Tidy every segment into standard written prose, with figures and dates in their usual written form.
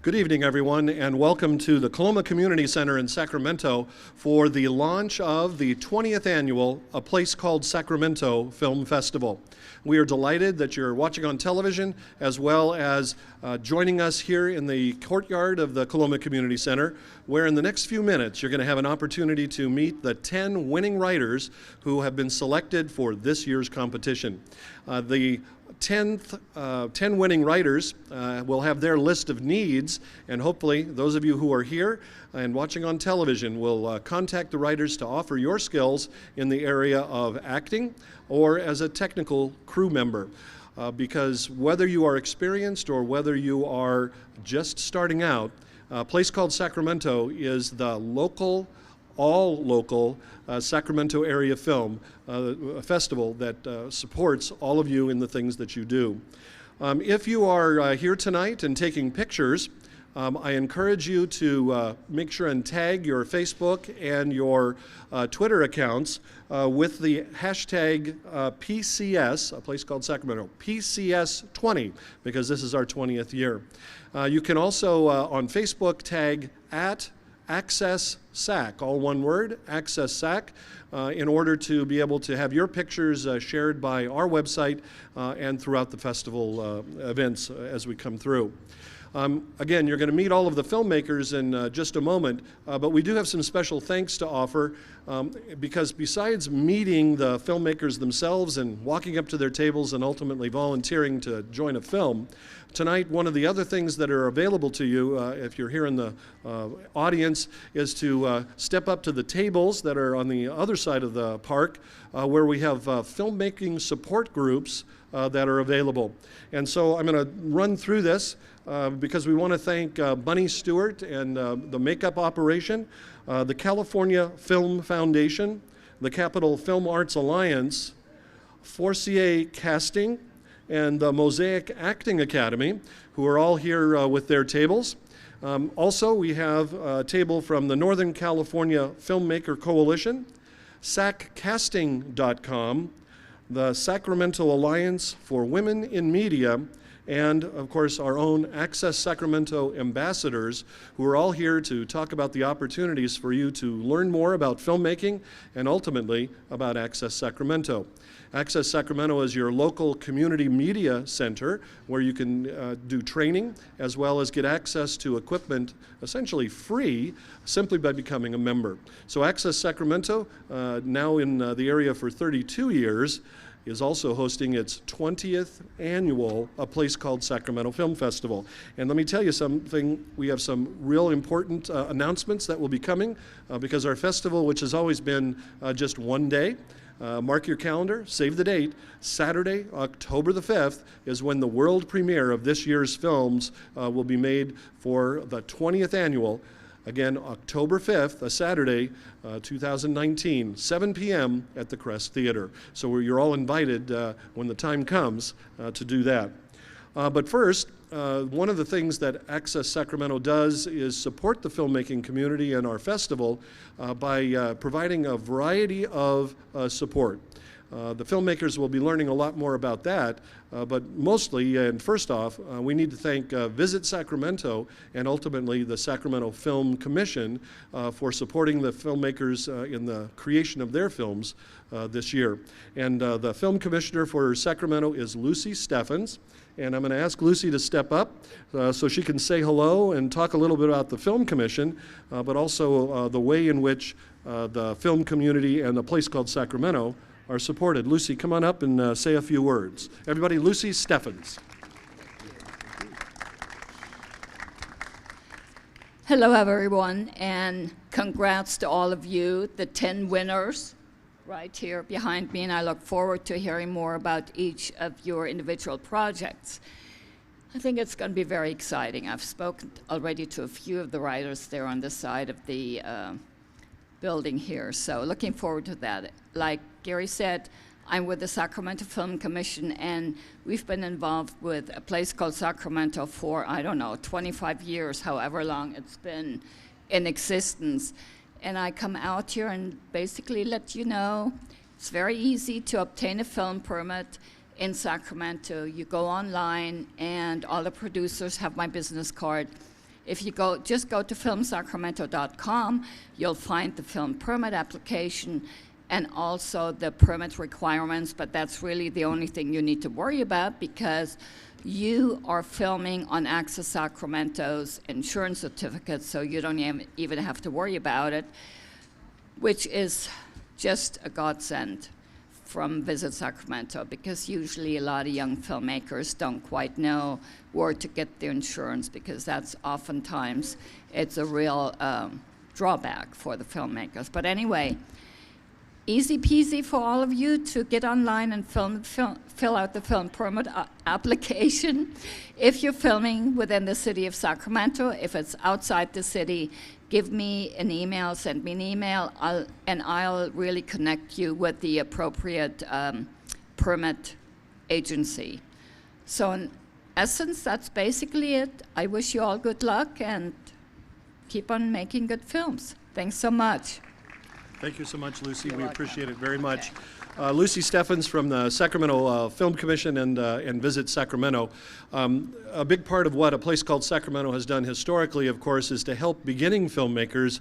Good evening, everyone, and welcome to the Coloma Community Center in Sacramento for the launch of the 20th annual A Place Called Sacramento Film Festival. We are delighted that you're watching on television as well as joining us here in the courtyard of the Coloma Community Center, where in the next few minutes you're going to have an opportunity to meet the 10 winning writers who have been selected for this year's competition. The 10 winning writers will have their list of needs, and hopefully those of you who are here and watching on television will contact the writers to offer your skills in the area of acting or as a technical crew member. Because whether you are experienced or whether you are just starting out, A Place Called Sacramento is the all local Sacramento area film festival that supports all of you in the things that you do. If you are here tonight and taking pictures, I encourage you to make sure and tag your Facebook and your Twitter accounts with the hashtag PCS, A Place Called Sacramento, PCS20, because this is our 20th year. You can also on Facebook tag at Access SAC, all one word, Access SAC, in order to be able to have your pictures shared by our website and throughout the festival events as we come through. Again, you're going to meet all of the filmmakers in just a moment, but we do have some special thanks to offer because besides meeting the filmmakers themselves and walking up to their tables and ultimately volunteering to join a film, tonight one of the other things that are available to you if you're here in the audience is to step up to the tables that are on the other side of the park where we have filmmaking support groups that are available. And so I'm going to run through this because we want to thank Bunny Stewart and the makeup operation, the California Film Foundation, the Capital Film Arts Alliance, Forcier Casting, and the Mosaic Acting Academy, who are all here with their tables. Also, we have a table from the Northern California Filmmaker Coalition, saccasting.com, the Sacramento Alliance for Women in Media, and of course our own Access Sacramento ambassadors, who are all here to talk about the opportunities for you to learn more about filmmaking and ultimately about Access Sacramento. Access Sacramento is your local community media center where you can do training as well as get access to equipment essentially free simply by becoming a member. So Access Sacramento, now in the area for 32 years, is also hosting its 20th annual A Place Called Sacramento Film Festival. And let me tell you something, we have some real important announcements that will be coming because our festival, which has always been just one day, mark your calendar, save the date, Saturday, October the 5th, is when the world premiere of this year's films will be made for the 20th annual. Again, October 5th, a Saturday, 2019, 7 p.m. at the Crest Theater. So you're all invited when the time comes to do that. But first, one of the things that Access Sacramento does is support the filmmaking community and our festival by providing a variety of support. The filmmakers will be learning a lot more about that, but mostly, and first off, we need to thank Visit Sacramento and ultimately the Sacramento Film Commission for supporting the filmmakers in the creation of their films this year. And the film commissioner for Sacramento is Lucy Steffens. And I'm going to ask Lucy to step up so she can say hello and talk a little bit about the Film Commission, but also the way in which the film community and A Place Called Sacramento are supported. Lucy, come on up and say a few words. Everybody, Lucy Steffens. Hello, everyone, and congrats to all of you, the 10 winners right here behind me, and I look forward to hearing more about each of your individual projects. I think it's going to be very exciting. I've spoken already to a few of the writers there on the side of the building here, so looking forward to that. Like Gary said, I'm with the Sacramento Film Commission, and we've been involved with A Place Called Sacramento for, 25 years, however long it's been in existence. And I come out here and basically let you know it's very easy to obtain a film permit in Sacramento. You go online, and all the producers have my business card, If you just go to filmsacramento.com, you'll find the film permit application and also the permit requirements, but that's really the only thing you need to worry about because you are filming on Access Sacramento's insurance certificate, so you don't even have to worry about it, which is just a godsend from Visit Sacramento, because usually a lot of young filmmakers don't quite know where to get their insurance, because that's oftentimes, it's a real drawback for the filmmakers. But anyway, easy peasy for all of you to get online and fill out the film permit application. If you're filming within the city of Sacramento, if it's outside the city, give me an email, send me an email, and I'll really connect you with the appropriate permit agency. So in essence, that's basically it. I wish you all good luck and keep on making good films. Thanks so much. Thank you so much, Lucy. You're we welcome. appreciate it very much. Okay. Lucy Steffens from the Sacramento Film Commission and Visit Sacramento. A big part of what A Place Called Sacramento has done historically, of course, is to help beginning filmmakers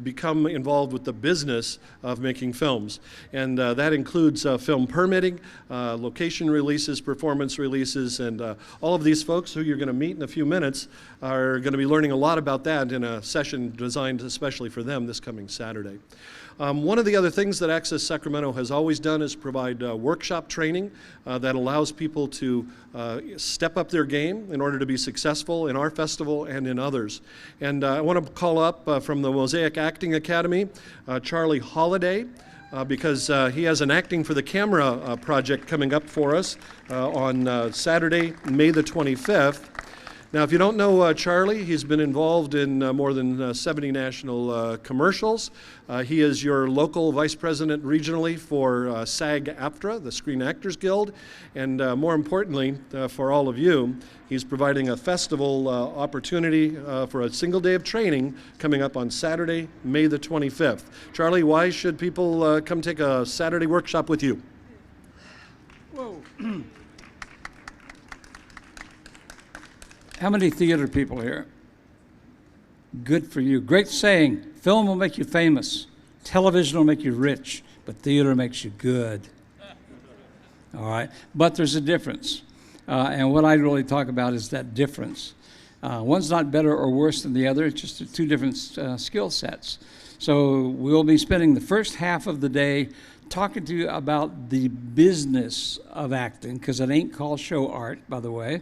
become involved with the business of making films. And that includes film permitting, location releases, performance releases, and all of these folks who you're going to meet in a few minutes are going to be learning a lot about that in a session designed especially for them this coming Saturday. One of the other things that Access Sacramento has always done is provide workshop training that allows people to step up their game in order to be successful in our festival and in others. And I want to call up from the Mosaic Acting Academy, Charlie Holliday, because he has an Acting for the Camera project coming up for us on Saturday, May the 25th. Now, if you don't know Charlie, he's been involved in more than 70 national commercials. He is your local vice president regionally for SAG-AFTRA, the Screen Actors Guild, and more importantly, for all of you, he's providing a festival opportunity for a single day of training coming up on Saturday, May the 25th. Charlie, why should people come take a Saturday workshop with you? Whoa. How many theater people here? Good for you. Great saying. Film will make you famous. Television will make you rich, but theater makes you good. All right? But there's a difference. And what I really talk about is that difference. One's not better or worse than the other. It's just two different skill sets. So we'll be spending the first half of the day talking to you about the business of acting, because it ain't called show art, by the way.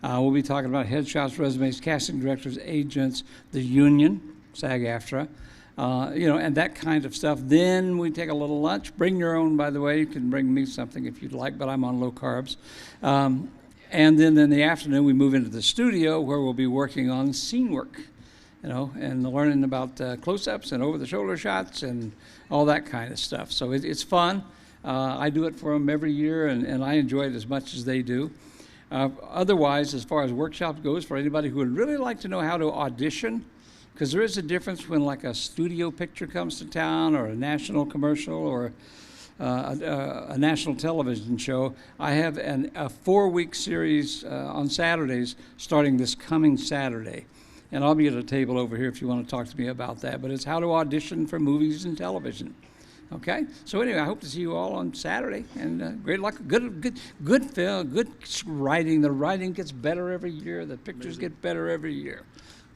We'll be talking about headshots, resumes, casting directors, agents, the union, SAG-AFTRA, and that kind of stuff. Then we take a little lunch. Bring your own, by the way. You can bring me something if you'd like, but I'm on low carbs. And then in the afternoon, we move into the studio where we'll be working on scene work, and learning about close-ups and over-the-shoulder shots and all that kind of stuff. So it's fun. I do it for them every year, and I enjoy it as much as they do. Otherwise, as far as workshops goes, for anybody who would really like to know how to audition, because there is a difference when like a studio picture comes to town or a national commercial or a national television show. I have a 4-week series on Saturdays starting this coming Saturday. And I'll be at a table over here if you want to talk to me about that. But it's how to audition for movies and television. Okay, so anyway, I hope to see you all on Saturday, and great luck. Good film, good writing. The writing gets better every year. The pictures get better every year.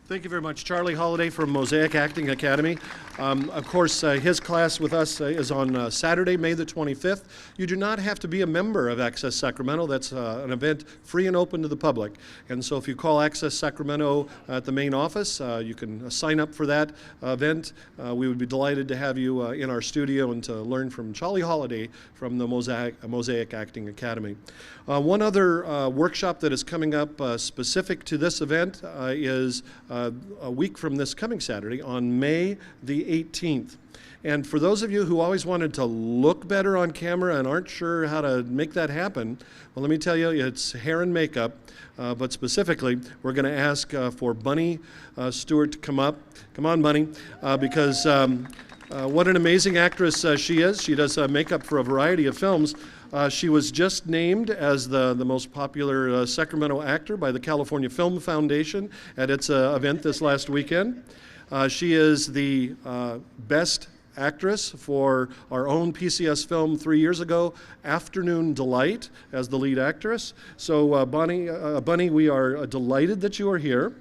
Thank you very much. Charlie Holliday from Mosaic Acting Academy. Of course, his class with us is on Saturday, May the 25th. You do not have to be a member of Access Sacramento. That's an event free and open to the public. And so if you call Access Sacramento at the main office, you can sign up for that event. We would be delighted to have you in our studio and to learn from Charlie Holliday from the Mosaic Acting Academy. One other workshop that is coming up specific to this event is a week from this coming Saturday on May the 18th. And for those of you who always wanted to look better on camera and aren't sure how to make that happen, well, let me tell you, it's hair and makeup. But specifically, we're going to ask for Bunny Stewart to come up. Come on, Bunny, because What an amazing actress she is. She does makeup for a variety of films. She was just named as the most popular Sacramento actor by the California Film Foundation at its event this last weekend. She is the best actress for our own PCS film 3 years ago, Afternoon Delight, as the lead actress. So Bunny, we are delighted that you are here.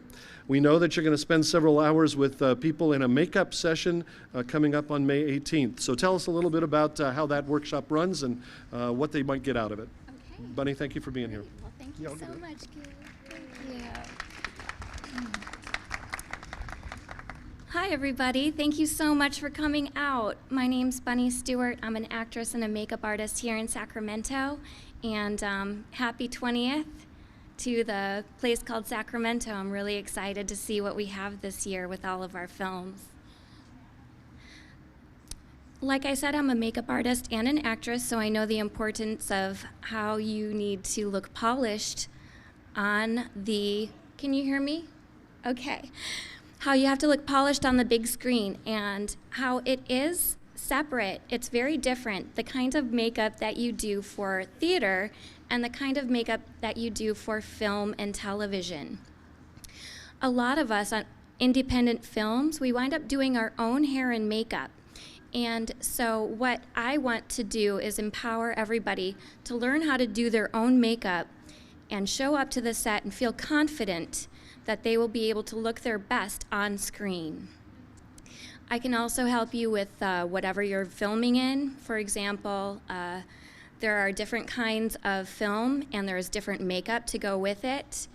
We know that you're going to spend several hours with people in a makeup session coming up on May 18th. So tell us a little bit about how that workshop runs and what they might get out of it. Okay. Bunny, thank you for being here. Well, thank you so much, Gil. Thank you. Hi, everybody. Thank you so much for coming out. My name's Bunny Stewart. I'm an actress and a makeup artist here in Sacramento. And happy 20th to the place called Sacramento. I'm really excited to see what we have this year with all of our films. Like I said, I'm a makeup artist and an actress, so I know the importance of how you need to look polished on the, can you hear me? Okay. How you have to look polished on the big screen and how it is separate. It's very different. The kind of makeup that you do for theater and the kind of makeup that you do for film and television. A lot of us on independent films, we wind up doing our own hair and makeup. And so what I want to do is empower everybody to learn how to do their own makeup and show up to the set and feel confident that they will be able to look their best on screen. I can also help you with whatever you're filming in. For example, there are different kinds of film and there's different makeup to go with it.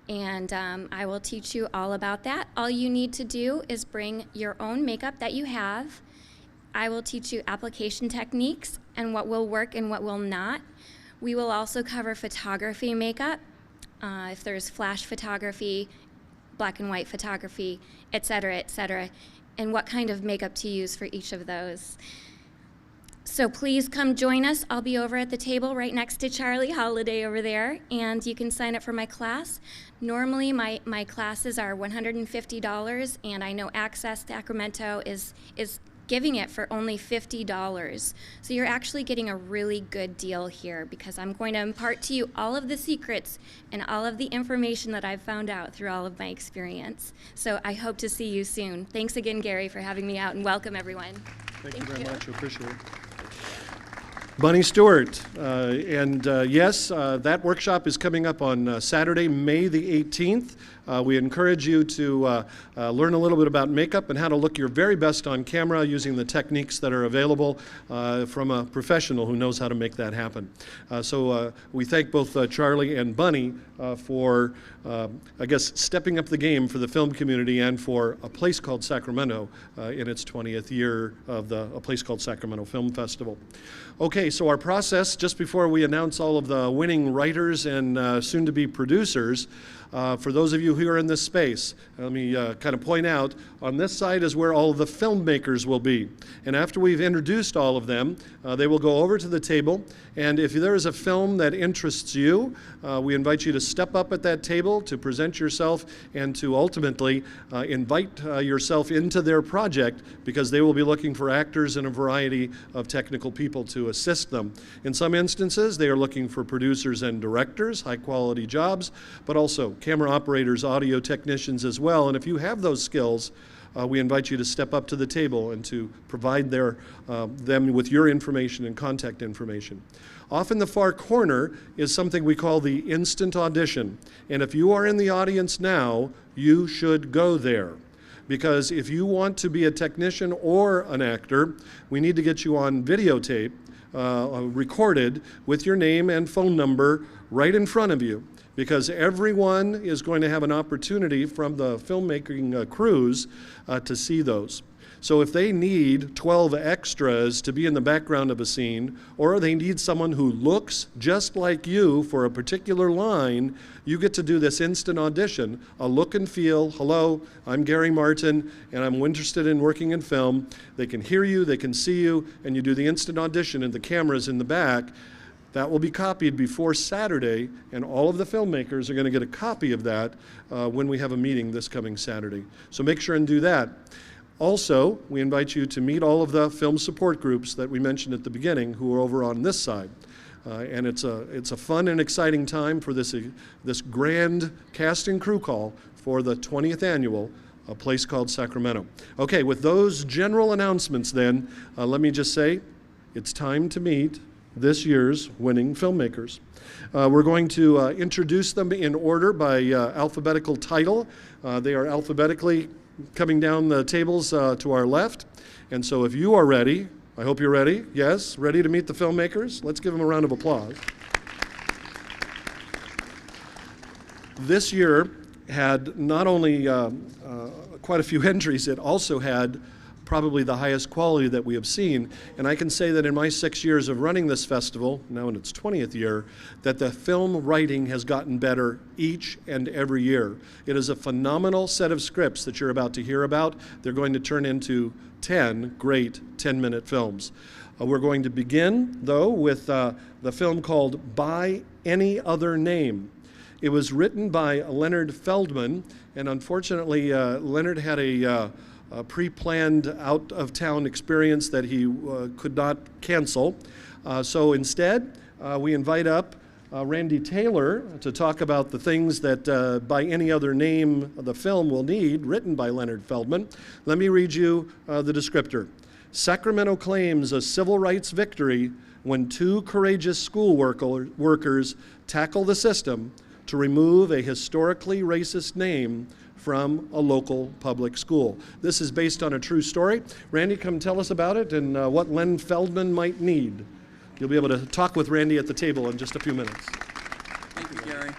And I will teach you all about that. All you need to do is bring your own makeup that you have. I will teach you application techniques and what will work and what will not. We will also cover photography makeup, if there's flash photography, black and white photography, et cetera, and what kind of makeup to use for each of those. So please come join us. I'll be over at the table right next to Charlie Holiday over there, and you can sign up for my class. Normally, my classes are $150, and I know Access Sacramento is giving it for only $50. So you're actually getting a really good deal here because I'm going to impart to you all of the secrets and all of the information that I've found out through all of my experience. So I hope to see you soon. Thanks again, Gary, for having me out, and welcome, everyone. Thank you very much. I appreciate it. Bunny Stewart, yes, that workshop is coming up on Saturday, May the 18th. We encourage you to learn a little bit about makeup and how to look your very best on camera using the techniques that are available from a professional who knows how to make that happen. So we thank both Charlie and Bunny for, I guess, stepping up the game for the film community and for a place called Sacramento in its 20th year of a place called Sacramento Film Festival. Okay, so our process, just before we announce all of the winning writers and soon-to-be producers, for those of you who are in this space, let me kind of point out, on this side is where all of the filmmakers will be. And after we've introduced all of them, they will go over to the table. And if there is a film that interests you, we invite you to step up at that table, to present yourself, and to ultimately invite yourself into their project, because they will be looking for actors and a variety of technical people to assist them. In some instances, they are looking for producers and directors, high-quality jobs, but also camera operators, audio technicians as well. And if you have those skills, we invite you to step up to the table and to provide them with your information and contact information. Off in the far corner is something we call the instant audition. And if you are in the audience now, you should go there. Because if you want to be a technician or an actor, we need to get you on videotape, recorded with your name and phone number right in front of you. Because everyone is going to have an opportunity from the filmmaking crews to see those. So if they need 12 extras to be in the background of a scene, or they need someone who looks just like you for a particular line, you get to do this instant audition, a look and feel, hello, I'm Gary Martin, and I'm interested in working in film. They can hear you, they can see you, and you do the instant audition, and the camera's in the back. That will be copied before Saturday, and all of the filmmakers are going to get a copy of that when we have a meeting this coming Saturday. So make sure and do that. Also, we invite you to meet all of the film support groups that we mentioned at the beginning who are over on this side. And it's a fun and exciting time for this grand cast and crew call for the 20th annual A Place Called Sacramento. Okay, with those general announcements then, let me just say it's time to meet this year's winning filmmakers. We're going to introduce them in order by alphabetical title. They are alphabetically coming down the tables to our left. And so if you are ready, I hope you're ready. Yes, ready to meet the filmmakers? Let's give them a round of applause. This year had not only quite a few entries, it also had probably the highest quality that we have seen. And I can say that in my 6 years of running this festival, now in its 20th year, that the film writing has gotten better each and every year. It is a phenomenal set of scripts that you're about to hear about. They're going to turn into 10 great 10-minute films. We're going to begin, though, with the film called By Any Other Name. It was written by Leonard Feldman, and unfortunately, Leonard had a pre-planned out-of-town experience that he could not cancel. So instead, we invite up Randy Taylor to talk about the things that By Any Other Name the film will need, written by Leonard Feldman. Let me read you the descriptor. Sacramento claims a civil rights victory when two courageous school workers tackle the system to remove a historically racist name from a local public school. This is based on a true story. Randy, come tell us about it and what Len Feldman might need. You'll be able to talk with Randy at the table in just a few minutes. Thank you, Gary.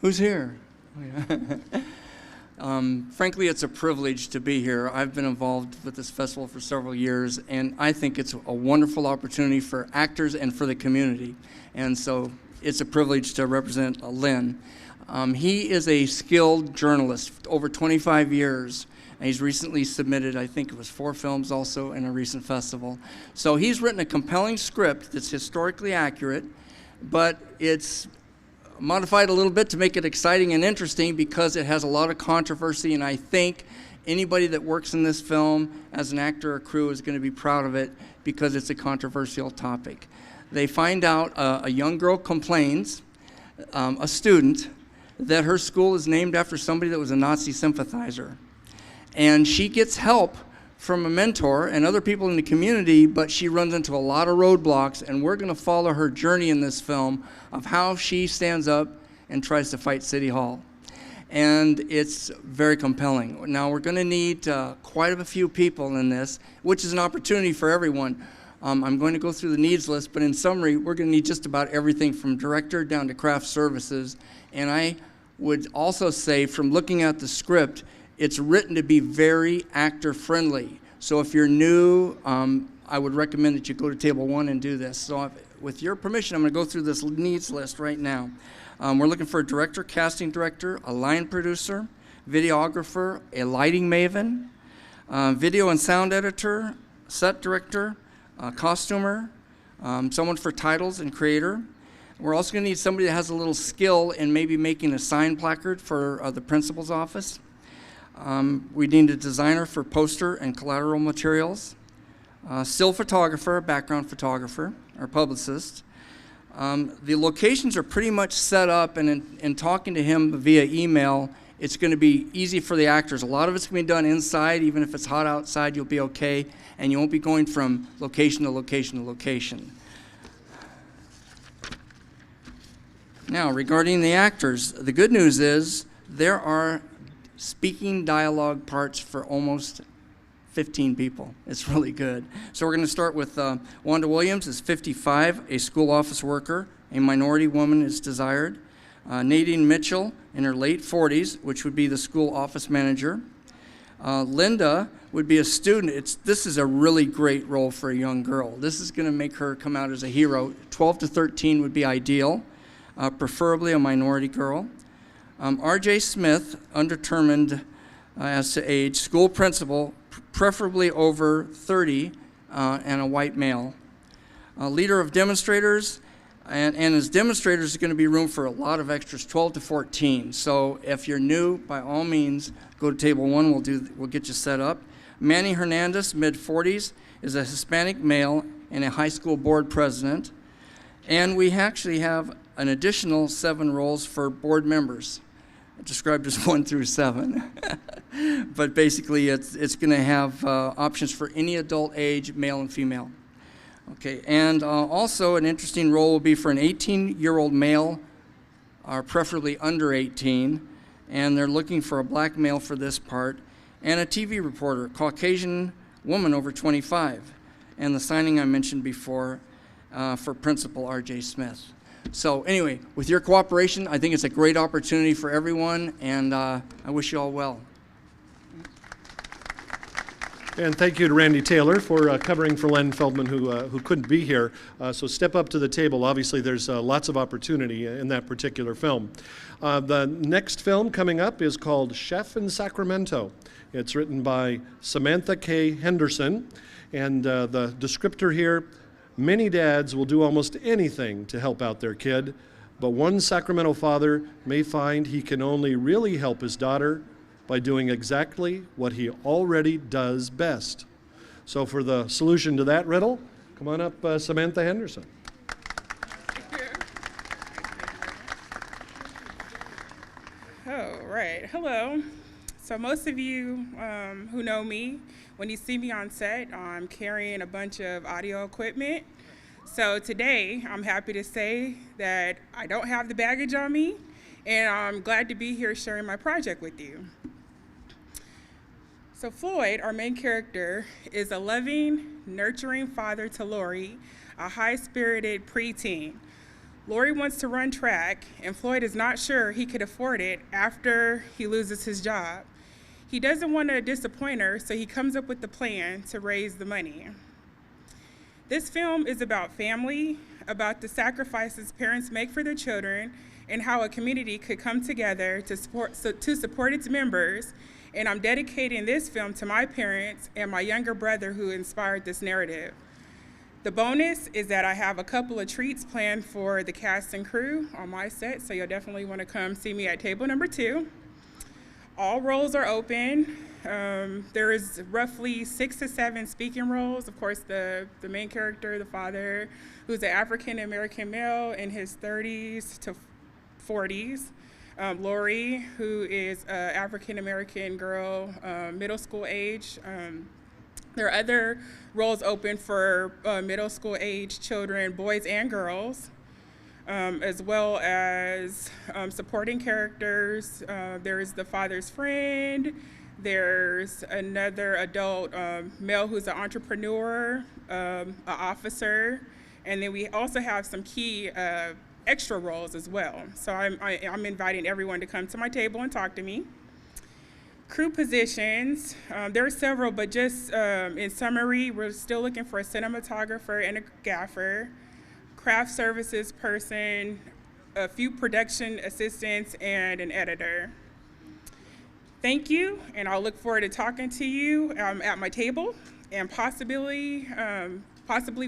Who's here? Frankly, it's a privilege to be here. I've been involved with this festival for several years, and I think it's a wonderful opportunity for actors and for the community. And so it's a privilege to represent Len. He is a skilled journalist, over 25 years, and he's recently submitted, I think it was 4 films also in a recent festival. So he's written a compelling script that's historically accurate, but it's modified a little bit to make it exciting and interesting because it has a lot of controversy, and I think anybody that works in this film as an actor or crew is going to be proud of it because it's a controversial topic. They find out a young girl complains, a student, that her school is named after somebody that was a Nazi sympathizer. And she gets help from a mentor and other people in the community, but she runs into a lot of roadblocks, and we're going to follow her journey in this film of how she stands up and tries to fight City Hall. And it's very compelling. Now, we're going to need quite a few people in this, which is an opportunity for everyone. I'm going to go through the needs list, but in summary, we're going to need just about everything from director down to craft services. And I would also say, from looking at the script, it's written to be very actor-friendly. So if you're new, I would recommend that you go to table 1 and do this. So with your permission, I'm going to go through this needs list right now. We're looking for a director, casting director, a line producer, videographer, a lighting maven, video and sound editor, set director, costumer, someone for titles and creator. We're also going to need somebody that has a little skill in maybe making a sign placard for the principal's office. We need a designer for poster and collateral materials, still photographer, background photographer, or publicist. The locations are pretty much set up, and in talking to him via email, it's going to be easy for the actors. A lot of it's going to be done inside. Even if it's hot outside, you'll be okay, and you won't be going from location to location to location. Now, regarding the actors, the good news is there are speaking dialogue parts for almost 15 people. It's really good. So we're going to start with Wanda Williams is 55, a school office worker. A minority woman is desired. Nadine Mitchell in her late 40s, which would be the school office manager. Linda would be a student. This is a really great role for a young girl. This is going to make her come out as a hero. 12 to 13 would be ideal, preferably a minority girl. R.J. Smith, undetermined as to age, school principal, preferably over 30, and a white male. Leader of demonstrators, And as demonstrators, there's going to be room for a lot of extras, 12 to 14. So if you're new, by all means, go to table 1. We'll get you set up. Manny Hernandez, mid-40s, is a Hispanic male and a high school board president. And we actually have an additional 7 roles for board members, described as 1 through 7. But basically, it's going to have options for any adult age, male and female. Okay, and also an interesting role will be for an 18-year-old male, preferably under 18, and they're looking for a black male for this part, and a TV reporter, Caucasian woman over 25, and the signing I mentioned before for Principal R.J. Smith. So anyway, with your cooperation, I think it's a great opportunity for everyone, and I wish you all well. And thank you to Randy Taylor for covering for Len Feldman, who couldn't be here. So step up to the table. Obviously, there's lots of opportunity in that particular film. The next film coming up is called Chef in Sacramento. It's written by Samantha K. Henderson. And the descriptor here, many dads will do almost anything to help out their kid, but one Sacramento father may find he can only really help his daughter by doing exactly what he already does best. So for the solution to that riddle, come on up, Samantha Henderson. Oh, right. Hello. So most of you who know me, when you see me on set, I'm carrying a bunch of audio equipment. So today, I'm happy to say that I don't have the baggage on me, and I'm glad to be here sharing my project with you. So Floyd, our main character, is a loving, nurturing father to Lori, a high-spirited preteen. Lori wants to run track, and Floyd is not sure he could afford it after he loses his job. He doesn't want to disappoint her, so he comes up with the plan to raise the money. This film is about family, about the sacrifices parents make for their children, and how a community could come together to support its members. And I'm dedicating this film to my parents and my younger brother who inspired this narrative. The bonus is that I have a couple of treats planned for the cast and crew on my set, so you'll definitely want to come see me at table number 2. All roles are open. There is roughly 6 to 7 speaking roles. Of course, the main character, the father, who's an African-American male in his 30s to 40s. Lori, who is an African-American girl, middle school age. There are other roles open for middle school age children, boys and girls, as well as supporting characters. There's the father's friend. There's another adult male who's an entrepreneur, an officer, and then we also have some key extra roles as well. So I'm inviting everyone to come to my table and talk to me. Crew positions, there are several, but just in summary, we're still looking for a cinematographer and a gaffer, craft services person, a few production assistants, and an editor. Thank you, and I'll look forward to talking to you at my table and possibly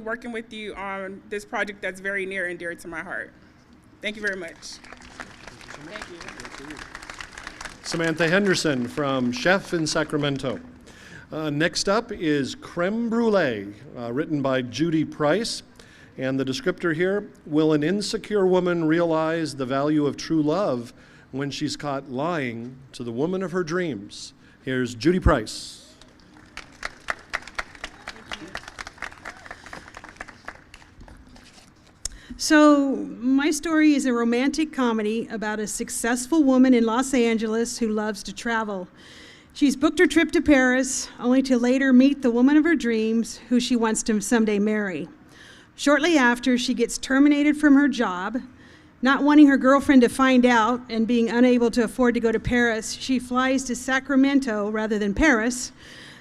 working with you on this project that's very near and dear to my heart. Thank you very much. Thank you. Samantha Henderson from Chef in Sacramento. Next up is Creme Brulee, written by Judy Price. And the descriptor here, will an insecure woman realize the value of true love when she's caught lying to the woman of her dreams? Here's Judy Price. So my story is a romantic comedy about a successful woman in Los Angeles who loves to travel. She's booked her trip to Paris, only to later meet the woman of her dreams who she wants to someday marry. Shortly after, she gets terminated from her job. Not wanting her girlfriend to find out and being unable to afford to go to Paris, she flies to Sacramento rather than Paris.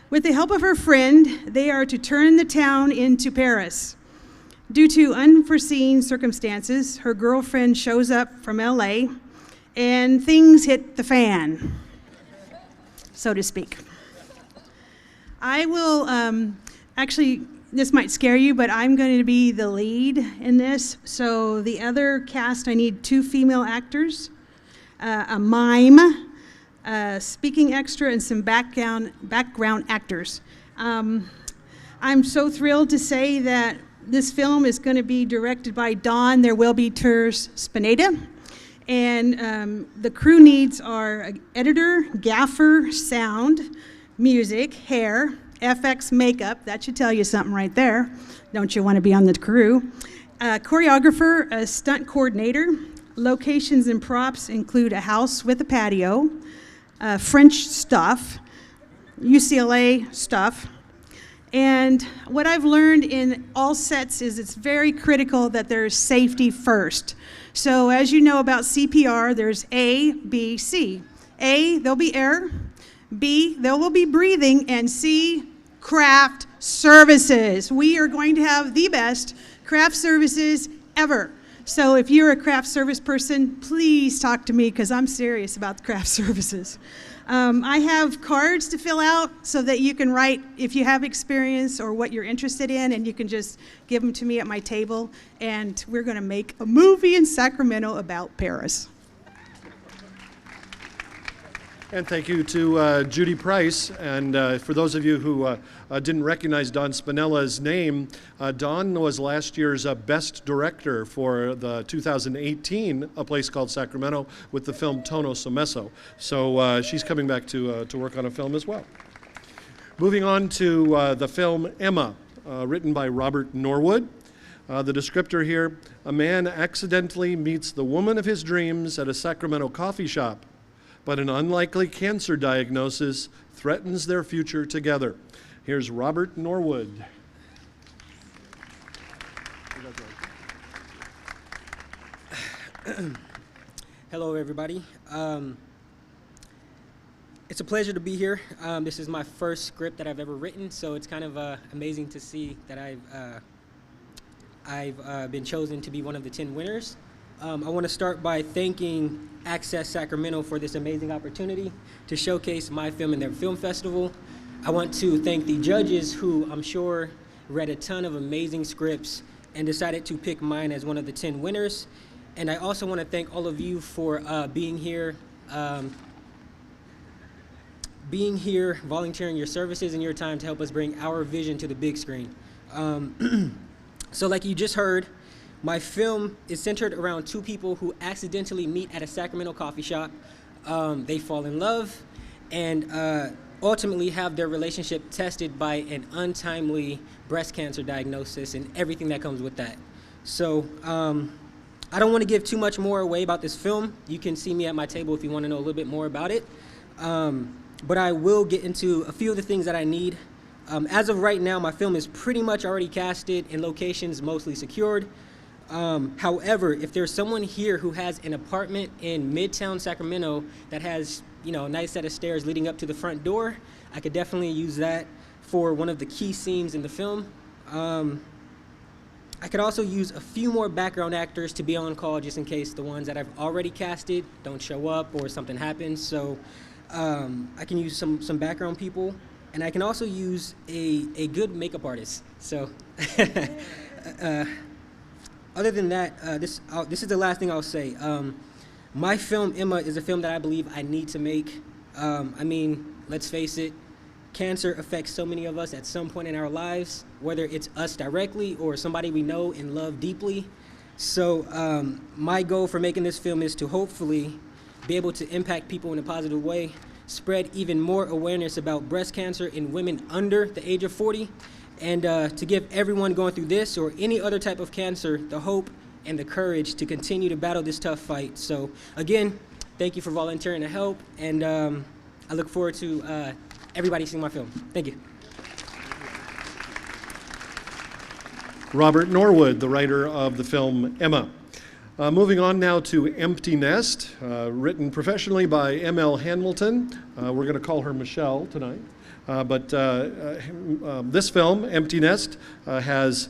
With the help of her friend, they are to turn the town into Paris. Due to unforeseen circumstances, her girlfriend shows up from LA and things hit the fan, so to speak. I will actually this might scare you, but I'm going to be the lead in this. So the other cast, I need 2 female actors, a mime, a speaking extra, and some background actors. I'm so thrilled to say that this film is going to be directed by Dawn There Will Be Tears Spinetta. And the crew needs are an editor, gaffer, sound, music, hair, FX makeup. That should tell you something right there. Don't you want to be on the crew? Choreographer, a stunt coordinator. Locations and props include a house with a patio, French stuff, UCLA stuff. And what I've learned in all sets is it's very critical that there's safety first. So as you know about CPR, there's A, B, C. A, there'll be air. B, there will be breathing. And C, craft services. We are going to have the best craft services ever. So if you're a craft service person, please talk to me because I'm serious about the craft services. I have cards to fill out so that you can write if you have experience or what you're interested in, and you can just give them to me at my table, and we're going to make a movie in Sacramento about Paris. And thank you to Judy Price. And for those of you who didn't recognize Don Spinella's name, Don was last year's Best Director for the 2018 A Place Called Sacramento with the film Tono Somesso. So she's coming back to work on a film as well. Moving on to the film Emma, written by Robert Norwood. The descriptor here: a man accidentally meets the woman of his dreams at a Sacramento coffee shop, but an unlikely cancer diagnosis threatens their future together. Here's Robert Norwood. Hello, everybody. It's a pleasure to be here. This is my first script that I've ever written, so it's kind of amazing to see that I've been chosen to be one of the 10 winners. I want to start by thanking Access Sacramento for this amazing opportunity to showcase my film in their film festival. I want to thank the judges who I'm sure read a ton of amazing scripts and decided to pick mine as one of the 10 winners. And I also want to thank all of you for being here, volunteering your services and your time to help us bring our vision to the big screen. So like you just heard, my film is centered around 2 people who accidentally meet at a Sacramento coffee shop. They fall in love and ultimately have their relationship tested by an untimely breast cancer diagnosis and everything that comes with that. So I don't want to give too much more away about this film. You can see me at my table if you want to know a little bit more about it. But I will get into a few of the things that I need. As of right now, my film is pretty much already casted and locations mostly secured. However, if there's someone here who has an apartment in Midtown Sacramento that has, a nice set of stairs leading up to the front door, I could definitely use that for one of the key scenes in the film. I could also use a few more background actors to be on call just in case the ones that I've already casted don't show up or something happens. So I can use some background people, and I can also use a good makeup artist. So. Other than that, this is the last thing I'll say. My film, Emma, is a film that I believe I need to make. I mean, let's face it, cancer affects so many of us at some point in our lives, whether it's us directly or somebody we know and love deeply. So my goal for making this film is to hopefully be able to impact people in a positive way, spread even more awareness about breast cancer in women under the age of 40, and to give everyone going through this or any other type of cancer the hope and the courage to continue to battle this tough fight. So again, thank you for volunteering to help, and I look forward to everybody seeing my film. Thank you. Robert Norwood, the writer of the film Emma. Moving on now to Empty Nest, written professionally by M.L. Hamilton. We're going to call her Michelle tonight. But this film, Empty Nest, has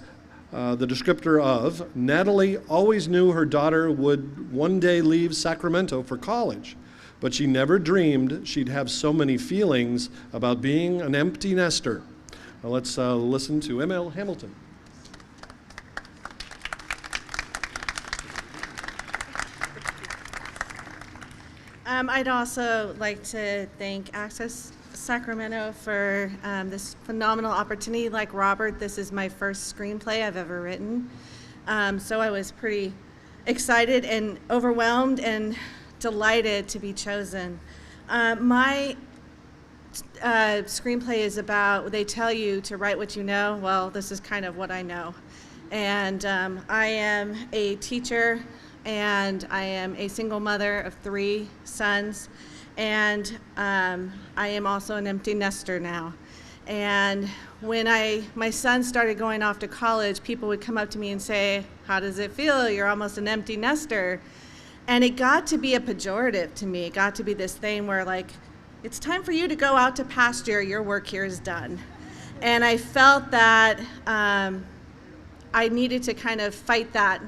the descriptor of: Natalie always knew her daughter would one day leave Sacramento for college, but she never dreamed she'd have so many feelings about being an empty nester. Let's listen to M.L. Hamilton. I'd also like to thank Access Sacramento for this phenomenal opportunity. Like Robert, this is my first screenplay I've ever written. So I was pretty excited and overwhelmed and delighted to be chosen. My screenplay is about, they tell you to write what you know. Well, this is kind of what I know. And I am a teacher, and I am a single mother of 3 sons, and I am also an empty nester now. And when my son started going off to college, people would come up to me and say, "How does it feel? You're almost an empty nester." And it got to be a pejorative to me. It got to be this thing where, like, it's time for you to go out to pasture. Your work here is done. And I felt that I needed to kind of fight that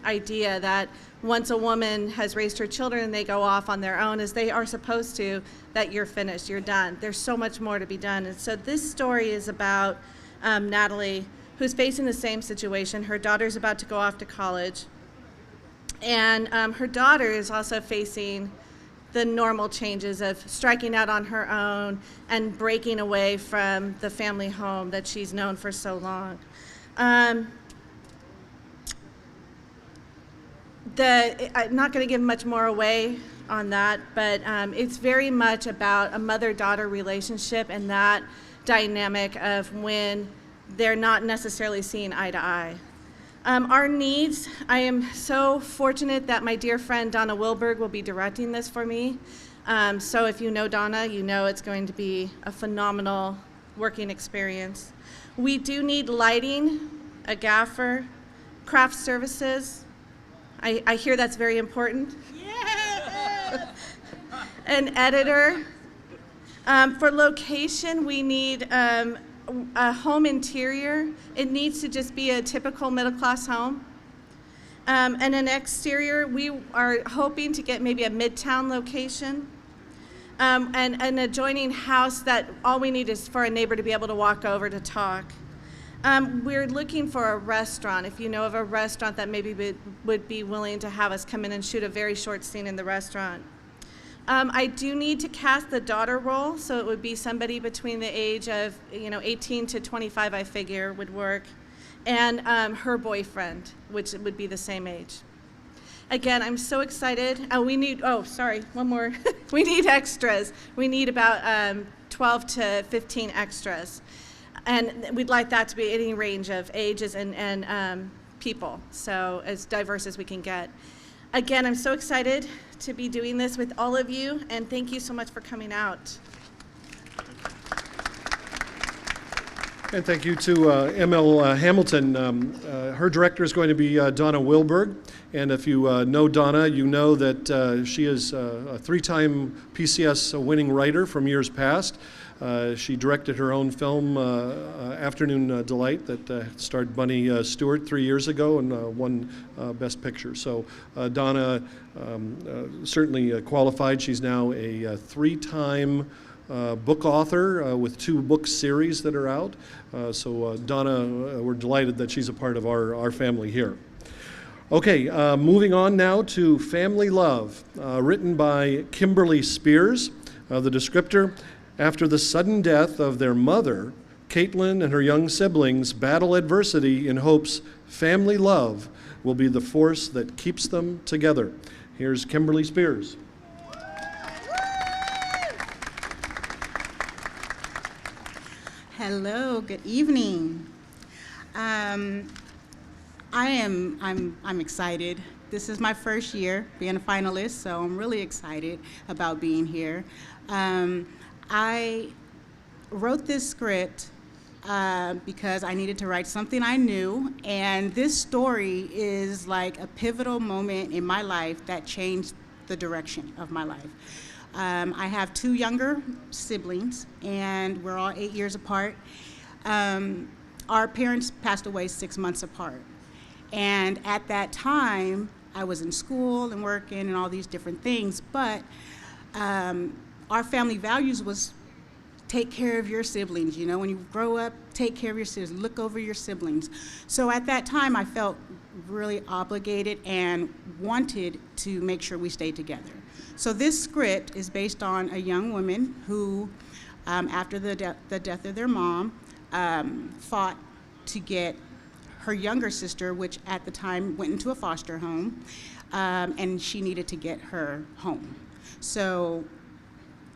idea that once a woman has raised her children and they go off on their own, as they are supposed to, that you're finished, you're done. There's so much more to be done. And so this story is about Natalie, who's facing the same situation. Her daughter's about to go off to college. And her daughter is also facing the normal changes of striking out on her own and breaking away from the family home that she's known for so long. I'm not going to give much more away on that, but it's very much about a mother-daughter relationship and that dynamic of when they're not necessarily seeing eye to eye. Our needs, I am so fortunate that my dear friend Donna Wilberg will be directing this for me. So if you know Donna, you know it's going to be a phenomenal working experience. We do need lighting, a gaffer, craft services. I hear that's very important. Yeah. An editor. For location, we need a home interior. It needs to just be a typical middle-class home. And an exterior, we are hoping to get maybe a midtown location. And an adjoining house that all we need is for a neighbor to be able to walk over to talk. We're looking for a restaurant. If you know of a restaurant that maybe would be willing to have us come in and shoot a very short scene in the restaurant. I do need to cast the daughter role, so it would be somebody between the age of 18 to 25, I figure, would work, and her boyfriend, which would be the same age. Again, I'm so excited. We need one more. We need extras. We need about 12 to 15 extras. And we'd like that to be any range of ages and people, so as diverse as we can get. Again, I'm so excited to be doing this with all of you, and thank you so much for coming out. And thank you to M.L. Hamilton. Her director is going to be Donna Wilberg. And if you know Donna, you know that she is a 3-time PCS winning writer from years past. She directed her own film, Afternoon Delight, that starred Bunny Stewart 3 years ago and won Best Picture. So Donna certainly qualified. She's now a 3-time book author with 2 book series that are out. So Donna, we're delighted that she's a part of our family here. Okay, moving on now to Family Love, written by Kimberly Spears. The descriptor: after the sudden death of their mother, Caitlin and her young siblings battle adversity in hopes family love will be the force that keeps them together. Here's Kimberly Spears. Hello, good evening. I'm excited. This is my first year being a finalist, so I'm really excited about being here. I wrote this script because I needed to write something I knew, and this story is like a pivotal moment in my life that changed the direction of my life. I have 2 younger siblings, and we're all 8 years apart. Our parents passed away 6 months apart. And at that time, I was in school and working and all these different things, but our family values was take care of your siblings. You know, when you grow up, take care of your siblings, look over your siblings. So at that time, I felt really obligated and wanted to make sure we stayed together. So this script is based on a young woman who, after the death of their mom, fought to get her younger sister, which at the time went into a foster home, and she needed to get her home. So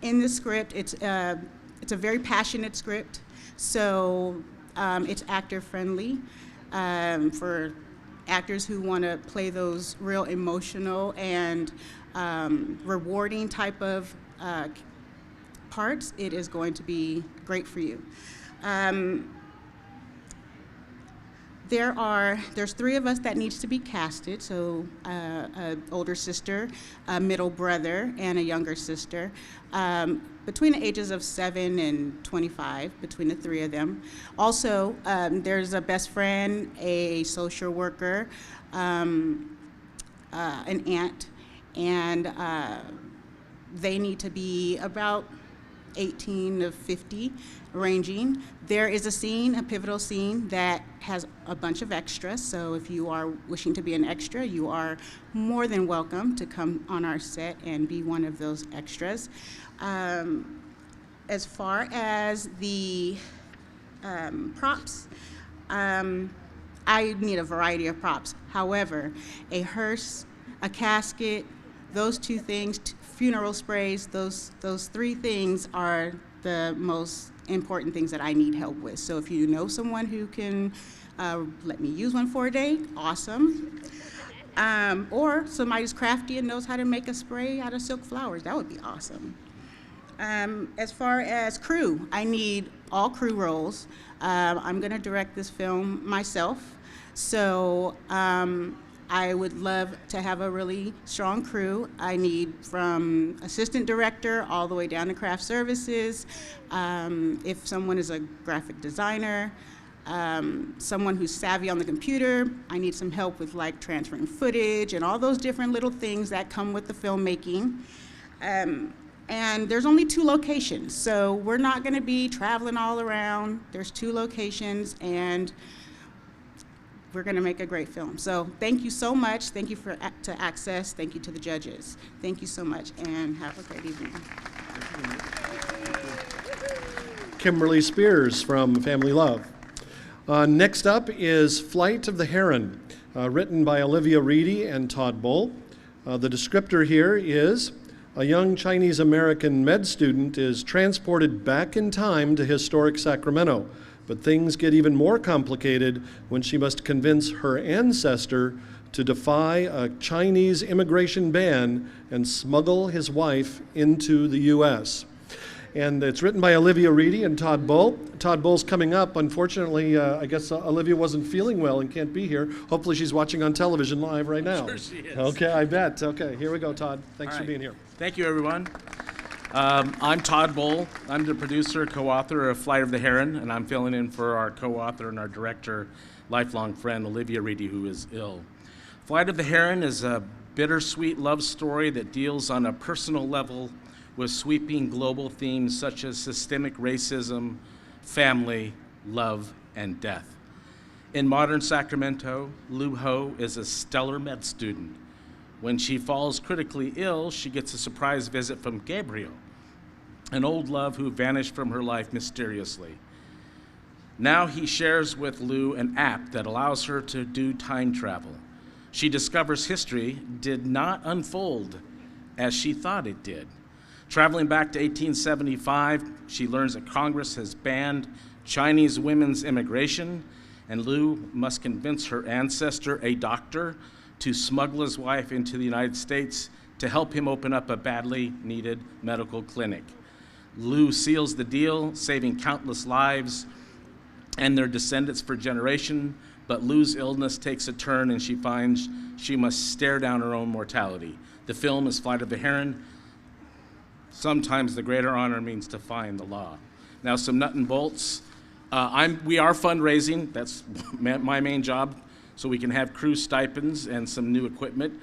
in the script, it's a very passionate script, so it's actor friendly for actors who want to play those real emotional and rewarding type of parts. It is going to be great for you. There's 3 of us that needs to be casted, so an older sister, a middle brother, and a younger sister, between the ages of 7 and 25, between the 3 of them. Also, there's a best friend, a social worker, an aunt, and they need to be about 18 to 50 ranging. There is a scene, a pivotal scene, that has a bunch of extras, so if you are wishing to be an extra, you are more than welcome to come on our set and be one of those extras. As far as the props, I need a variety of props. However, a hearse, a casket, those 2 things, funeral sprays, those 3 things are the most important things that I need help with. So if you know someone who can let me use one for a day, awesome. Or somebody's crafty and knows how to make a spray out of silk flowers, that would be awesome. As far as crew, I need all crew roles. I'm gonna direct this film myself, so I would love to have a really strong crew. I need from assistant director all the way down to craft services. If someone is a graphic designer, someone who's savvy on the computer, I need some help with like transferring footage and all those different little things that come with the filmmaking. And there's only 2 locations, so we're not gonna be traveling all around. There's 2 locations, and we're going to make a great film. So thank you so much. Thank you to Access. Thank you to the judges. Thank you so much, and have a great evening. Kimberly Spears from Family Love. Next up is Flight of the Heron, written by Olivia Reedy and Todd Bull. The descriptor here is a young Chinese-American med student is transported back in time to historic Sacramento. But things get even more complicated when she must convince her ancestor to defy a Chinese immigration ban and smuggle his wife into the U.S. And it's written by Olivia Reedy and Todd Bull. Todd Bull's coming up. Unfortunately, I guess Olivia wasn't feeling well and can't be here. Hopefully she's watching on television live right now. Sure she is. Okay, I bet. Okay, here we go, Todd. Thanks for being here. Thank you, everyone. I'm Todd Bull. I'm the producer, co-author of Flight of the Heron, and I'm filling in for our co-author and our director, lifelong friend, Olivia Reedy, who is ill. Flight of the Heron is a bittersweet love story that deals on a personal level with sweeping global themes such as systemic racism, family, love, and death. In modern Sacramento, Lu Ho is a stellar med student. When she falls critically ill, she gets a surprise visit from Gabriel, an old love who vanished from her life mysteriously. Now he shares with Lu an app that allows her to do time travel. She discovers history did not unfold as she thought it did. Traveling back to 1875, she learns that Congress has banned Chinese women's immigration, and Lu must convince her ancestor, a doctor, to smuggle his wife into the United States to help him open up a badly needed medical clinic. Lu seals the deal, saving countless lives and their descendants for generations, but Lu's illness takes a turn and she finds she must stare down her own mortality. The film is Flight of the Heron. Sometimes the greater honor means defying the law. Now some nut and bolts. We are fundraising, that's my main job, so we can have crew stipends and some new equipment.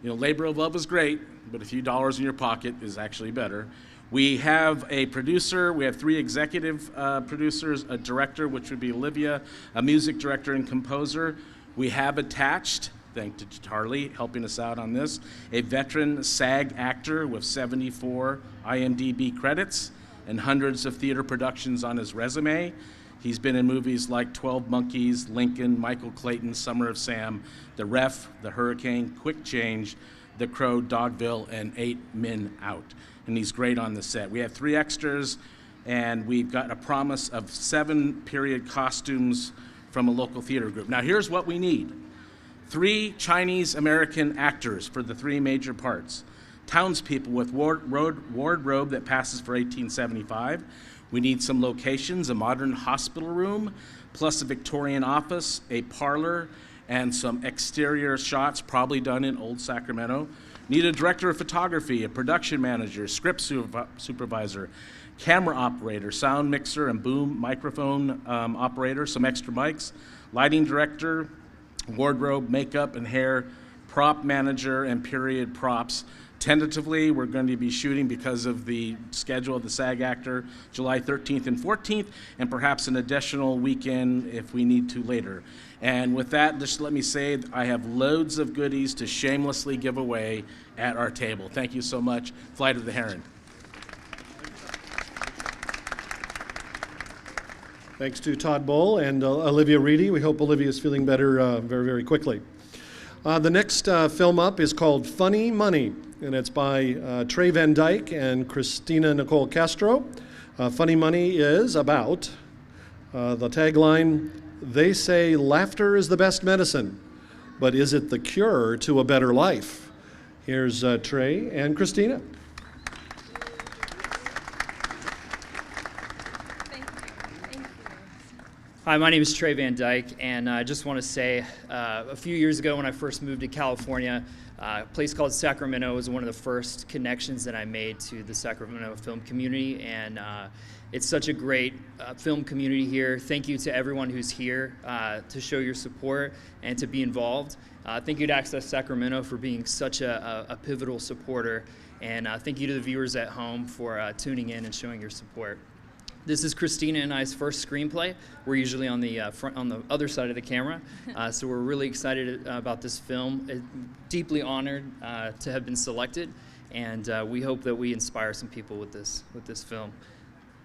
You know, labor of love is great, but a few dollars in your pocket is actually better. We have a producer, we have 3 executive producers, a director, which would be Olivia, a music director and composer. We have attached, thanks to Charlie helping us out on this, a veteran SAG actor with 74 IMDb credits and hundreds of theater productions on his resume. He's been in movies like 12 Monkeys, Lincoln, Michael Clayton, Summer of Sam, The Ref, The Hurricane, Quick Change, The Crow, Dogville, and 8 Men Out. And he's great on the set. We have 3 extras, and we've got a promise of 7 period costumes from a local theater group. Now here's what we need. 3 Chinese-American actors for the 3 major parts. Townspeople with wardrobe that passes for 1875. We need some locations, a modern hospital room, plus a Victorian office, a parlor, and some exterior shots, probably done in old Sacramento. Need a director of photography, a production manager, script supervisor, camera operator, sound mixer and boom microphone operator, some extra mics, lighting director, wardrobe, makeup and hair, prop manager, and period props. Tentatively, we're going to be shooting, because of the schedule of the SAG actor, July 13th and 14th, and perhaps an additional weekend if we need to later. And with that, just let me say I have loads of goodies to shamelessly give away at our table. Thank you so much. Flight of the Heron. Thanks to Todd Bull and Olivia Reedy. We hope Olivia is feeling better very, very quickly. The next film up is called Funny Money, and it's by Trey Van Dyke and Christina Nicole Castro. Funny Money is about the tagline, "They say laughter is the best medicine, but is it the cure to a better life?" Here's Trey and Christina. Hi, my name is Trey Van Dyke, and I just want to say a few years ago when I first moved to California, a place called Sacramento was one of the first connections that I made to the Sacramento film community, and it's such a great film community here. Thank you to everyone who's here to show your support and to be involved. Thank you to Access Sacramento for being such a pivotal supporter, and thank you to the viewers at home for tuning in and showing your support. This is Christina and I's first screenplay. We're usually on the on the other side of the camera, so we're really excited about this film. Deeply honored to have been selected, and we hope that we inspire some people with this film.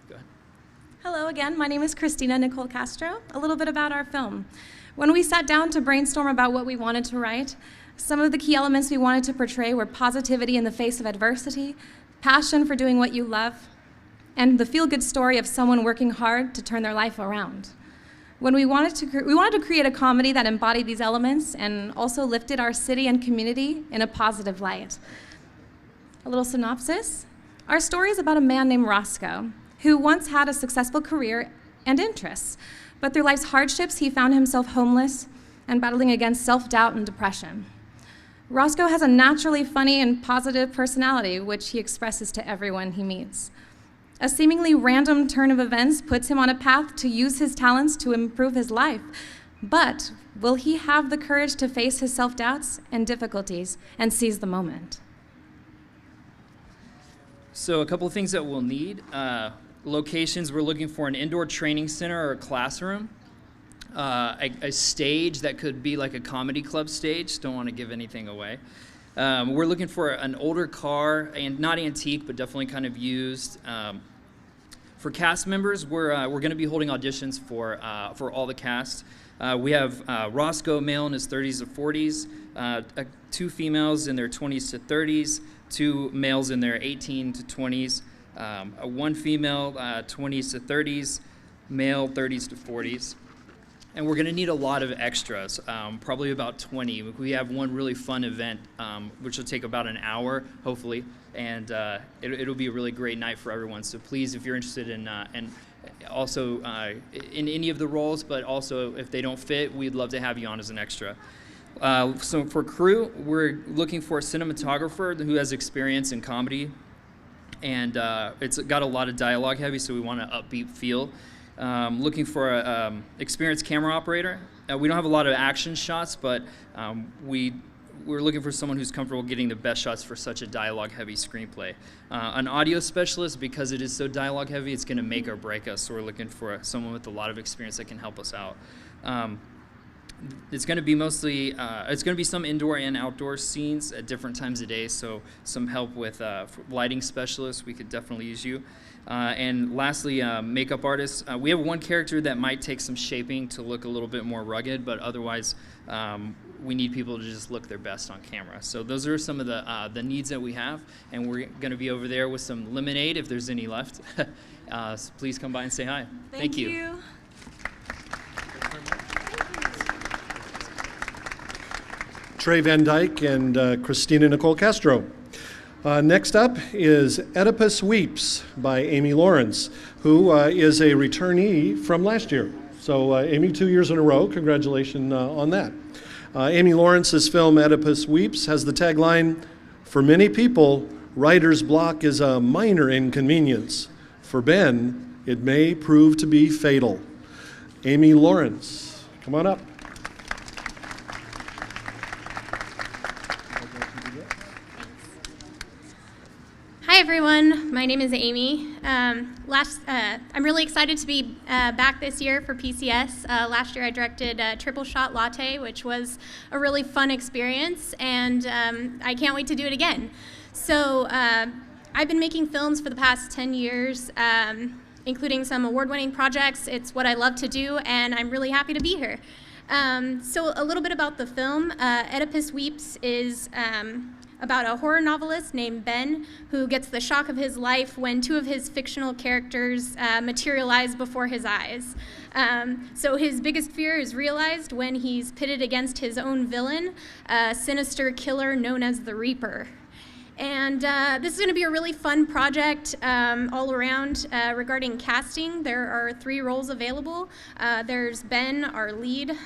Go ahead. Hello again. My name is Christina Nicole Castro. A little bit about our film. When we sat down to brainstorm about what we wanted to write, some of the key elements we wanted to portray were positivity in the face of adversity, passion for doing what you love, and the feel-good story of someone working hard to turn their life around. When we wanted to create a comedy that embodied these elements and also lifted our city and community in a positive light. A little synopsis. Our story is about a man named Roscoe, who once had a successful career and interests, but through life's hardships, he found himself homeless and battling against self-doubt and depression. Roscoe has a naturally funny and positive personality, which he expresses to everyone he meets. A seemingly random turn of events puts him on a path to use his talents to improve his life. But will he have the courage to face his self-doubts and difficulties and seize the moment? So a couple of things that we'll need. Locations, we're looking for an indoor training center or a classroom. A stage that could be like a comedy club stage. Don't want to give anything away. We're looking for an older car, and not antique, but definitely kind of used. For cast members, we're going to be holding auditions for all the cast. We have Roscoe, male in his 30s to 40s, 2 females in their 20s to 30s, 2 males in their 18 to 20s, 1 female 20s to 30s, male 30s to 40s. And we're going to need a lot of extras, probably about 20. We have one really fun event, which will take about an hour, hopefully, and it'll be a really great night for everyone. So please, if you're interested in, and also in any of the roles, but also if they don't fit, we'd love to have you on as an extra. So for crew, we're looking for a cinematographer who has experience in comedy, and it's got a lot of dialogue heavy, so we want an upbeat feel. Looking for an experienced camera operator. We don't have a lot of action shots, but we we're looking for someone who's comfortable getting the best shots for such a dialogue-heavy screenplay. An audio specialist, because it is so dialogue-heavy, it's going to make or break us. So we're looking for someone with a lot of experience that can help us out. It's going to be mostly, it's going to be some indoor and outdoor scenes at different times of day, so some help with lighting specialists, we could definitely use you. And lastly, makeup artists. We have one character that might take some shaping to look a little bit more rugged, but otherwise we need people to just look their best on camera. So those are some of the needs that we have, and we're going to be over there with some lemonade if there's any left. So please come by and say hi. Thank you. Trey Van Dyke and Christina Nicole Castro. Next up is Oedipus Weeps by Amy Lawrence, who is a returnee from last year. So Amy, 2 years in a row, congratulations on that. Amy Lawrence's film Oedipus Weeps has the tagline, "For many people, writer's block is a minor inconvenience. For Ben, it may prove to be fatal." Amy Lawrence, come on up. Hi everyone, my name is Amy. I'm really excited to be back this year for PCS. Last year I directed Triple Shot Latte, which was a really fun experience, and I can't wait to do it again. So I've been making films for the past 10 years, including some award-winning projects. It's what I love to do, and I'm really happy to be here. So a little bit about the film. Oedipus Weeps is about a horror novelist named Ben who gets the shock of his life when two of his fictional characters materialize before his eyes. So his biggest fear is realized when he's pitted against his own villain, a sinister killer known as the Reaper. And this is going to be a really fun project all around. Regarding casting, there are 3 roles available. There's Ben, our lead,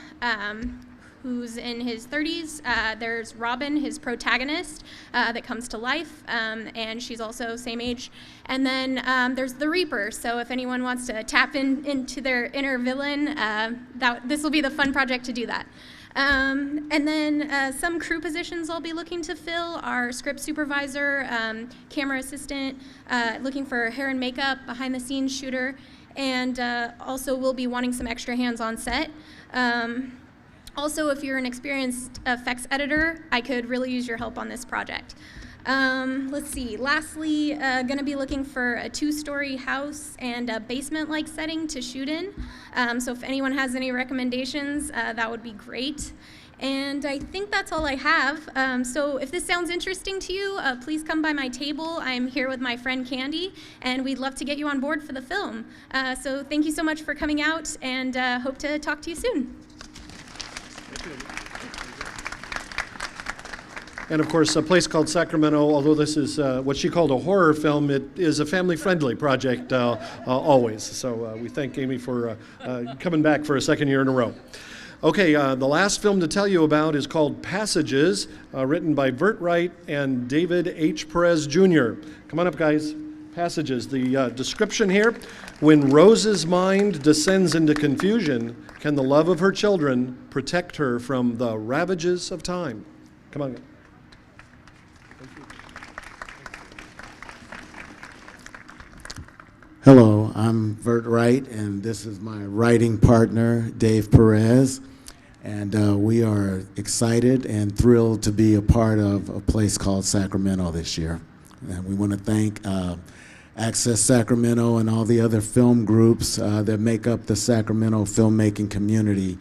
who's in his 30s. There's Robin, his protagonist, that comes to life, and she's also same age. And then there's the Reaper, so if anyone wants to tap into their inner villain, this will be the fun project to do that. And then some crew positions I'll be looking to fill are script supervisor, camera assistant, looking for hair and makeup, behind-the-scenes shooter, and also we'll be wanting some extra hands on set. Also, if you're an experienced effects editor, I could really use your help on this project. Let's see, lastly, gonna be looking for a 2-story house and a basement-like setting to shoot in. So if anyone has any recommendations, that would be great. And I think that's all I have. So if this sounds interesting to you, please come by my table. I'm here with my friend Candy, and we'd love to get you on board for the film. So thank you so much for coming out, and hope to talk to you soon. And of course, a place called Sacramento, although this is what she called a horror film, it is a family-friendly project always. So we thank Amy for coming back for a 2nd year in a row. Okay, the last film to tell you about is called Passages, written by Vert Wright and David H. Perez Jr. Come on up, guys. Passages. The description here: when Rose's mind descends into confusion, can the love of her children protect her from the ravages of time? Come on. Hello, I'm Vert Wright, and this is my writing partner, Dave Perez. And we are excited and thrilled to be a part of a place called Sacramento this year. And we want to thank Access Sacramento and all the other film groups that make up the Sacramento filmmaking community.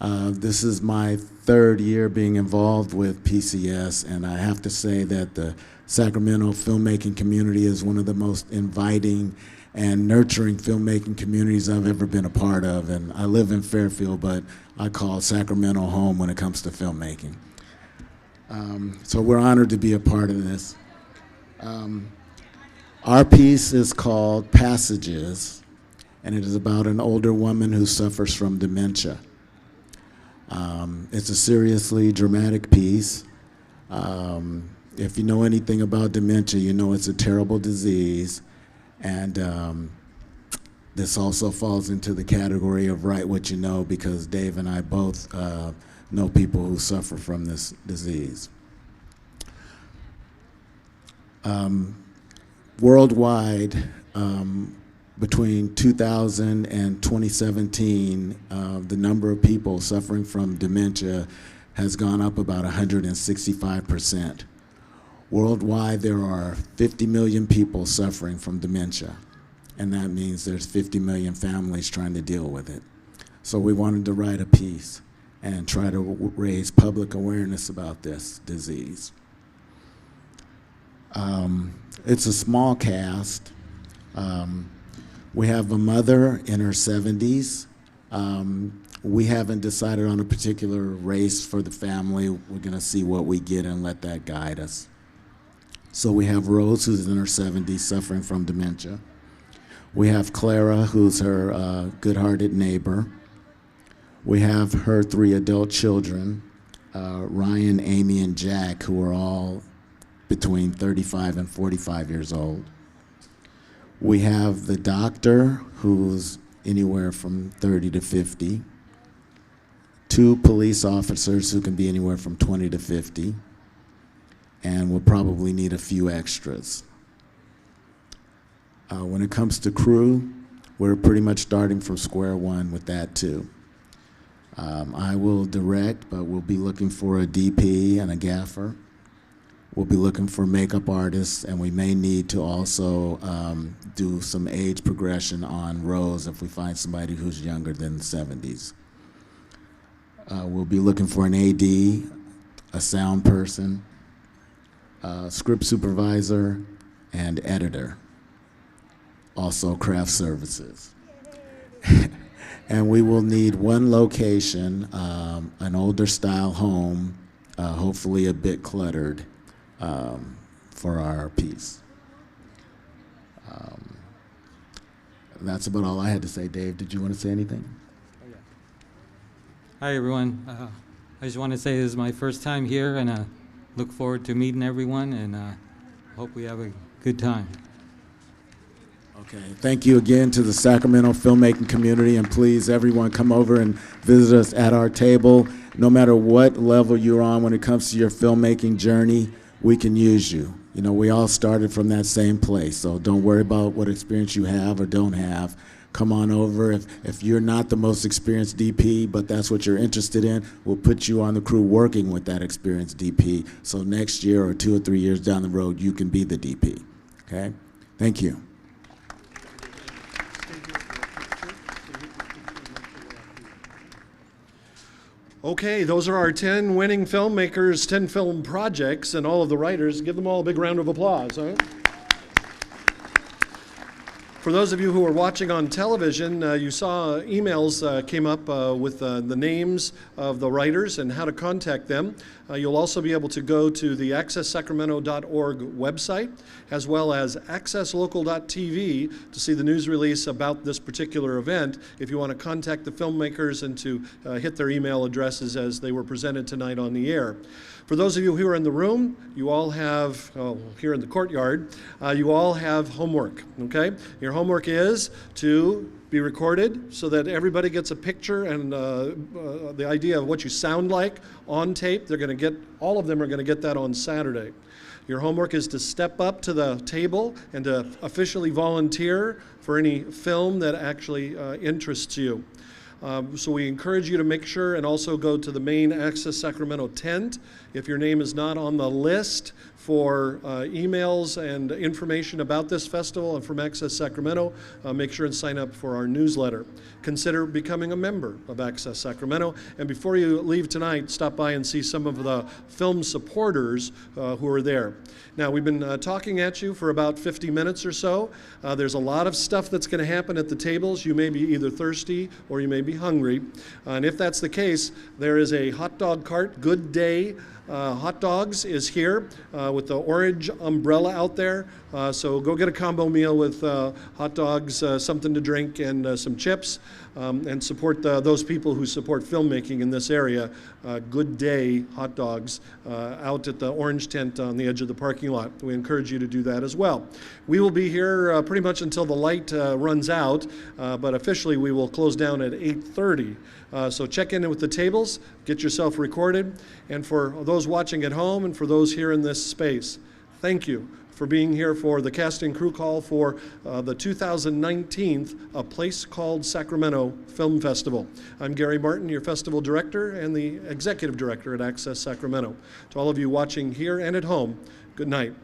This is my 3rd year being involved with PCS, and I have to say that the Sacramento filmmaking community is one of the most inviting and nurturing filmmaking communities I've ever been a part of. And I live in Fairfield, but I call Sacramento home when it comes to filmmaking. So we're honored to be a part of this. Our piece is called Passages, and it is about an older woman who suffers from dementia. It's a seriously dramatic piece. If you know anything about dementia, you know it's a terrible disease. And this also falls into the category of write what you know, because Dave and I both know people who suffer from this disease. Worldwide, between 2000 and 2017, the number of people suffering from dementia has gone up about 165%. Worldwide, there are 50 million people suffering from dementia, and that means there's 50 million families trying to deal with it. So we wanted to write a piece and try to raise public awareness about this disease. It's a small cast. We have a mother in her 70s. We haven't decided on a particular race for the family. We're gonna see what we get and let that guide us. So we have Rose, who's in her 70s, suffering from dementia. We have Clara, who's her good-hearted neighbor. We have her 3 adult children, Ryan, Amy, and Jack, who are all between 35 and 45 years old. We have the doctor, who's anywhere from 30 to 50. 2 police officers who can be anywhere from 20 to 50. And we'll probably need a few extras. When it comes to crew, we're pretty much starting from square one with that too. I will direct, but we'll be looking for a DP and a gaffer. We'll be looking for makeup artists, and we may need to also do some age progression on Rose if we find somebody who's younger than the 70s. We'll be looking for an AD, a sound person, script supervisor, and editor. Also craft services. And we will need 1 location, an older style home, hopefully a bit cluttered, for our piece. That's about all I had to say. Dave, did you want to say anything? Hi, everyone. I just want to say this is my first time here, and look forward to meeting everyone, and hope we have a good time. Okay, thank you again to the Sacramento filmmaking community, and please, everyone, come over and visit us at our table. No matter what level you're on when it comes to your filmmaking journey, we can use you. You know, we all started from that same place, so don't worry about what experience you have or don't have. Come on over. If you're not the most experienced DP, but that's what you're interested in, we'll put you on the crew working with that experienced DP. So next year or 2 or 3 years down the road, you can be the DP, okay? Thank you. Okay, those are our 10 winning filmmakers, 10 film projects, and all of the writers. Give them all a big round of applause, huh? For those of you who are watching on television, you saw emails came up with the names of the writers and how to contact them. You'll also be able to go to the accesssacramento.org website, as well as accesslocal.tv to see the news release about this particular event if you want to contact the filmmakers and to hit their email addresses as they were presented tonight on the air. For those of you who are in the room, you all have, here in the courtyard, you all have homework, okay? Your homework is to be recorded so that everybody gets a picture and the idea of what you sound like on tape. They're going to get, all of them are going to get that on Saturday. Your homework is to step up to the table and to officially volunteer for any film that actually interests you. So we encourage you to make sure and also go to the main Access Sacramento tent. If your name is not on the list for emails and information about this festival and from Access Sacramento, make sure and sign up for our newsletter. Consider becoming a member of Access Sacramento. And before you leave tonight, stop by and see some of the film supporters who are there. Now, we've been talking at you for about 50 minutes or so. There's a lot of stuff that's going to happen at the tables. You may be either thirsty or you may be hungry. And if that's the case, there is a hot dog cart, Good Day Hot Dogs is here with the orange umbrella out there. So go get a combo meal with hot dogs, something to drink, and some chips. and support those people who support filmmaking in this area. Good Day hot dogs out at the orange tent on the edge of the parking lot. We encourage you to do that as well. We will be here pretty much until the light runs out, but officially we will close down at 8:30. So check in with the tables, get yourself recorded, and for those watching at home and for those here in this space, thank you for being here for the cast and crew call for the 2019 A Place Called Sacramento Film Festival. I'm Gary Martin, your festival director and the executive director at Access Sacramento. To all of you watching here and at home, good night.